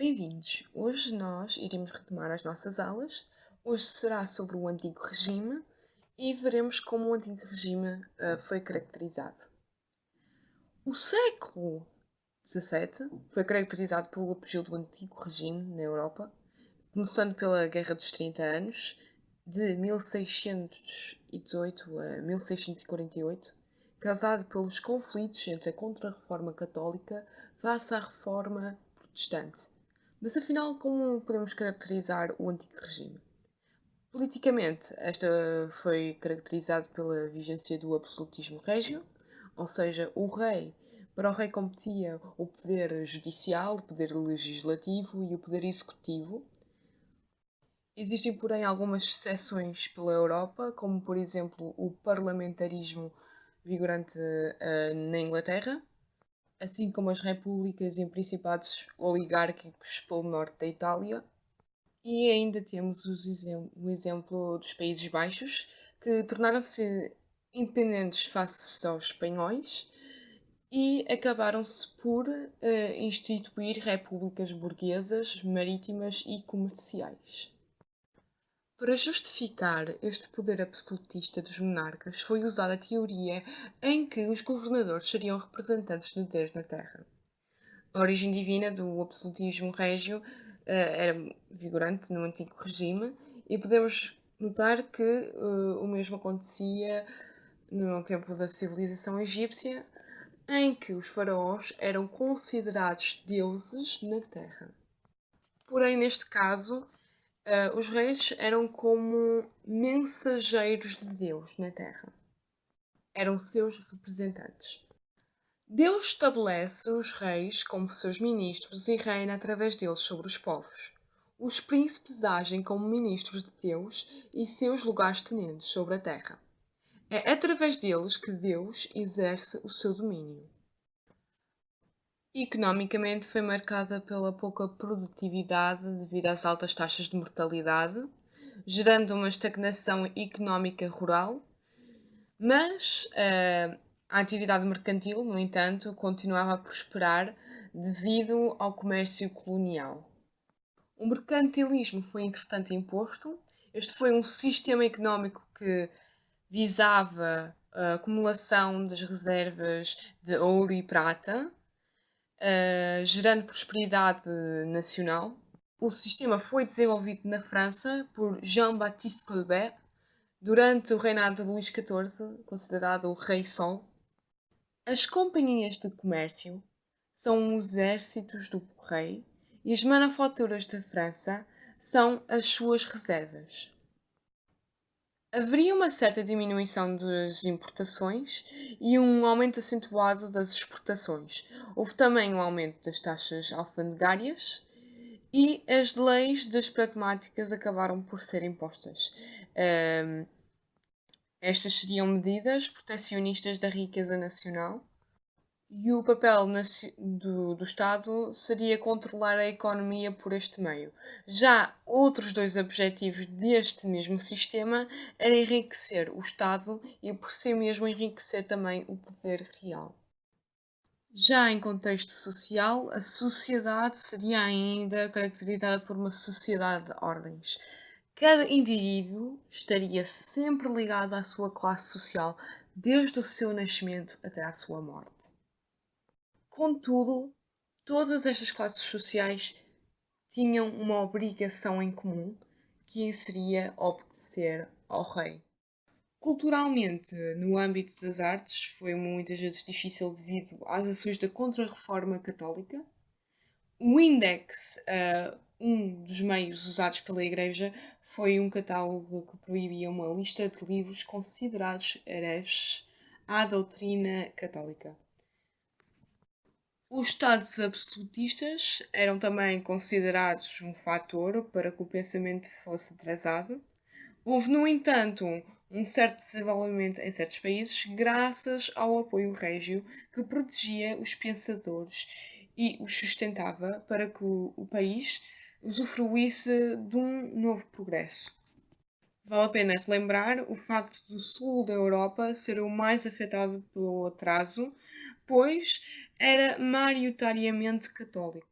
Bem-vindos! Hoje nós iremos retomar as nossas aulas. Hoje será sobre o Antigo Regime e veremos como o Antigo Regime foi caracterizado. O século XVII foi caracterizado pelo apogeu do Antigo Regime na Europa, começando pela Guerra dos 30 Anos, de 1618 a 1648, causado pelos conflitos entre a Contra-Reforma Católica face à Reforma Protestante. Mas afinal, como podemos caracterizar o Antigo Regime? Politicamente, esta foi caracterizado pela vigência do absolutismo régio, ou seja, para o rei competia o poder judicial, o poder legislativo e o poder executivo. Existem, porém, algumas exceções pela Europa, como por exemplo o parlamentarismo vigorante na Inglaterra, assim como as repúblicas e principados oligárquicos pelo norte da Itália. E ainda temos o exemplo dos Países Baixos, que tornaram-se independentes face aos espanhóis e acabaram-se por instituir repúblicas burguesas, marítimas e comerciais. Para justificar este poder absolutista dos monarcas, foi usada a teoria em que os governadores seriam representantes de Deus na Terra. A origem divina do absolutismo régio era vigorante no antigo regime e podemos notar que o mesmo acontecia no tempo da civilização egípcia, em que os faraós eram considerados deuses na Terra. Porém, neste caso, os reis eram como mensageiros de Deus na Terra. Eram seus representantes. Deus estabelece os reis como seus ministros e reina através deles sobre os povos. Os príncipes agem como ministros de Deus e seus lugares-tenentes sobre a terra. É através deles que Deus exerce o seu domínio. Economicamente foi marcada pela pouca produtividade devido às altas taxas de mortalidade, gerando uma estagnação económica rural, mas a atividade mercantil, no entanto, continuava a prosperar devido ao comércio colonial. O mercantilismo foi, entretanto, imposto. Este foi um sistema económico que visava a acumulação das reservas de ouro e prata, gerando prosperidade nacional. O sistema foi desenvolvido na França por Jean-Baptiste Colbert durante o reinado de Luís XIV, considerado o Rei Sol. As companhias de comércio são os exércitos do rei e as manufaturas de França são as suas reservas. Haveria uma certa diminuição das importações e um aumento acentuado das exportações. Houve também um aumento das taxas alfandegárias e as leis das pragmáticas acabaram por ser impostas. Estas seriam medidas protecionistas da riqueza nacional e o papel do Estado seria controlar a economia por este meio. Já outros dois objetivos deste mesmo sistema era enriquecer o Estado e, por si mesmo, enriquecer também o poder real. Já em contexto social, a sociedade seria ainda caracterizada por uma sociedade de ordens. Cada indivíduo estaria sempre ligado à sua classe social, desde o seu nascimento até à sua morte. Contudo, todas estas classes sociais tinham uma obrigação em comum, que seria obedecer ao rei. Culturalmente, no âmbito das artes, foi muitas vezes difícil devido às ações da Contra-Reforma Católica. O Index, um dos meios usados pela Igreja, foi um catálogo que proibia uma lista de livros considerados hereges à doutrina católica. Os Estados absolutistas eram também considerados um fator para que o pensamento fosse atrasado. Houve, no entanto, um certo desenvolvimento em certos países graças ao apoio régio que protegia os pensadores e os sustentava para que o país usufruísse de um novo progresso. Vale a pena relembrar o facto do sul da Europa ser o mais afetado pelo atraso, pois era maioritariamente católico.